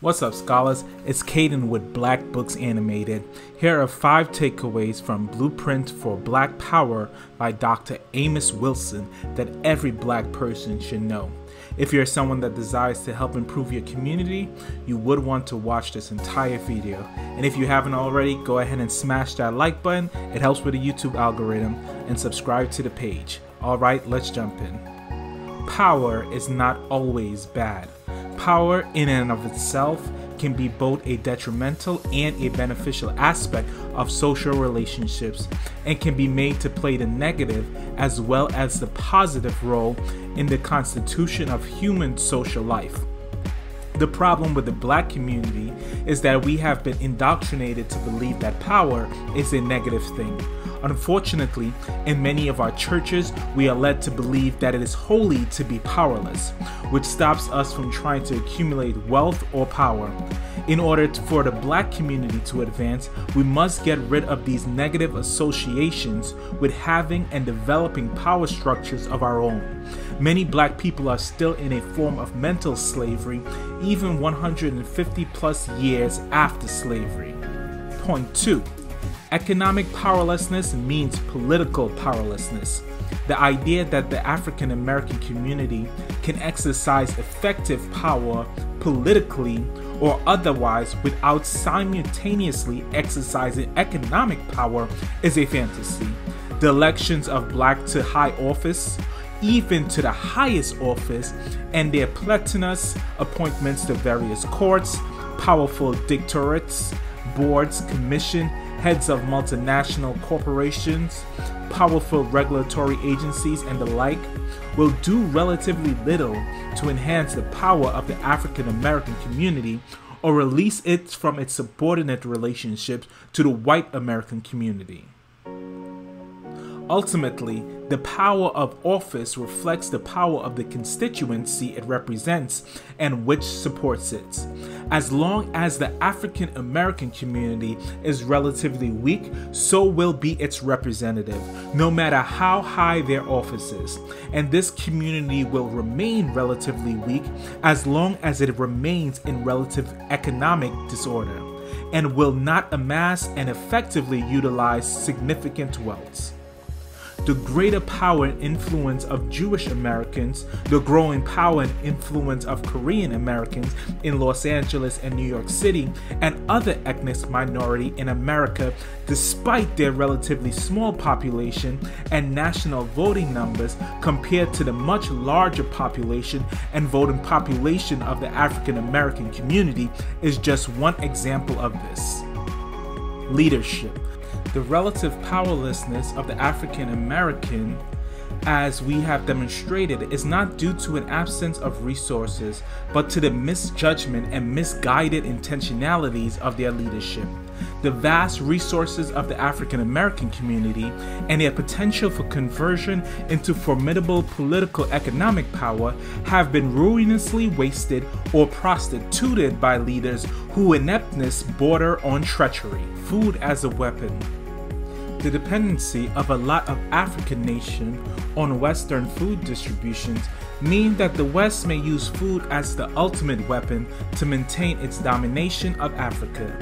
What's up, scholars? It's Caden with Black Books Animated. Here are 5 takeaways from Blueprint for Black Power by Dr. Amos Wilson that every black person should know. If you're someone that desires to help improve your community, you would want to watch this entire video. And if you haven't already, go ahead and smash that like button. It helps with the YouTube algorithm, and subscribe to the page. Alright, let's jump in. Power is not always bad. Power in and of itself can be both a detrimental and a beneficial aspect of social relationships, and can be made to play the negative as well as the positive role in the constitution of human social life. The problem with the black community is that we have been indoctrinated to believe that power is a negative thing. Unfortunately, in many of our churches, we are led to believe that it is holy to be powerless, which stops us from trying to accumulate wealth or power. In order for the black community to advance, we must get rid of these negative associations with having and developing power structures of our own. Many black people are still in a form of mental slavery, even 150 plus years after slavery. Point 2. Economic powerlessness means political powerlessness. The idea that the African American community can exercise effective power politically or otherwise without simultaneously exercising economic power is a fantasy. The elections of black to high office, even to the highest office, and their platinous appointments to various courts, powerful dictatorates, boards, commission, heads of multinational corporations, powerful regulatory agencies, and the like, will do relatively little to enhance the power of the African American community or release it from its subordinate relationships to the white American community. Ultimately, the power of office reflects the power of the constituency it represents and which supports it. As long as the African American community is relatively weak, so will be its representative, no matter how high their office is. And this community will remain relatively weak as long as it remains in relative economic disorder, and will not amass and effectively utilize significant wealth. The greater power and influence of Jewish Americans, the growing power and influence of Korean Americans in Los Angeles and New York City, and other ethnic minority in America, despite their relatively small population and national voting numbers compared to the much larger population and voting population of the African American community, is just one example of this. Leadership. The relative powerlessness of the African American, as we have demonstrated, is not due to an absence of resources, but to the misjudgment and misguided intentionalities of their leadership. The vast resources of the African American community and their potential for conversion into formidable political economic power have been ruinously wasted or prostituted by leaders whose ineptness border on treachery. Food as a weapon. The dependency of a lot of African nations on Western food distributions mean that the West may use food as the ultimate weapon to maintain its domination of Africa.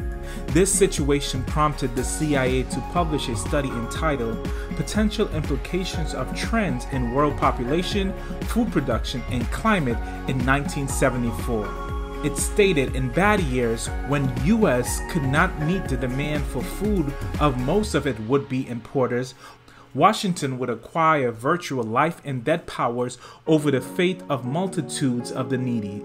This situation prompted the CIA to publish a study entitled Potential Implications of Trends in World Population, Food Production, and Climate in 1974. It stated in bad years, when US could not meet the demand for food of most of its would-be importers, Washington would acquire virtual life and death powers over the fate of multitudes of the needy.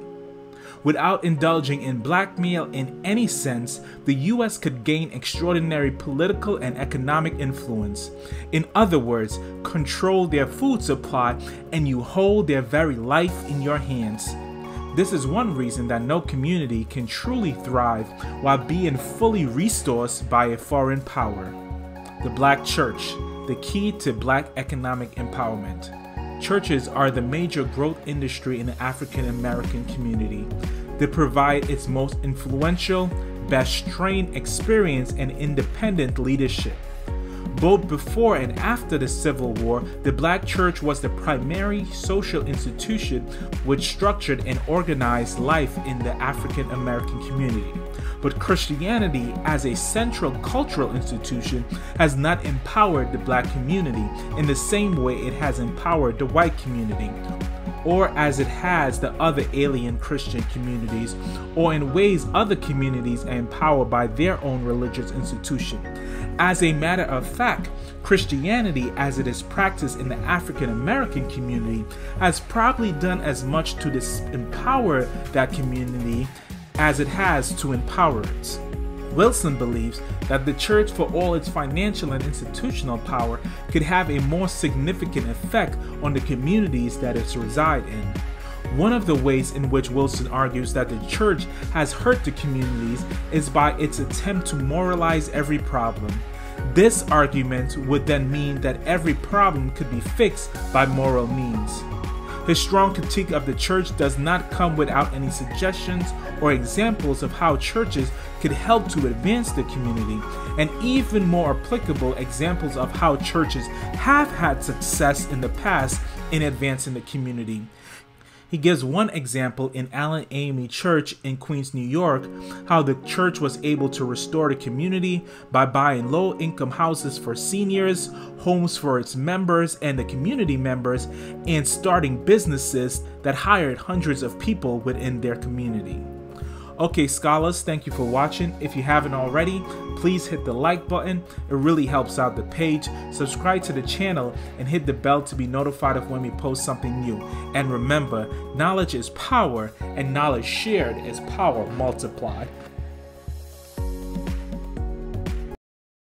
Without indulging in blackmail in any sense, the US could gain extraordinary political and economic influence. In other words, control their food supply, and you hold their very life in your hands. This is one reason that no community can truly thrive while being fully resourced by a foreign power. The Black Church, the key to black economic empowerment. Churches are the major growth industry in the African American community. They provide its most influential, best trained, experienced, and independent leadership. Both before and after the Civil War, the Black church was the primary social institution which structured and organized life in the African American community. But Christianity, as a central cultural institution, has not empowered the Black community in the same way it has empowered the white community, or as it has the other alien Christian communities, or in ways other communities are empowered by their own religious institution. As a matter of fact, Christianity, as it is practiced in the African American community, has probably done as much to disempower that community as it has to empower it. Wilson believes that the church, for all its financial and institutional power, could have a more significant effect on the communities that it resides in. One of the ways in which Wilson argues that the church has hurt the communities is by its attempt to moralize every problem. This argument would then mean that every problem could be fixed by moral means. His strong critique of the church does not come without any suggestions or examples of how churches could help to advance the community, and even more applicable examples of how churches have had success in the past in advancing the community. He gives one example in Allen AME Church in Queens, New York, how the church was able to restore the community by buying low-income houses for seniors, homes for its members and the community members, and starting businesses that hired hundreds of people within their community. Okay, scholars, thank you for watching. If you haven't already, please hit the like button. It really helps out the page. Subscribe to the channel and hit the bell to be notified of when we post something new. And remember, knowledge is power, and knowledge shared is power multiplied.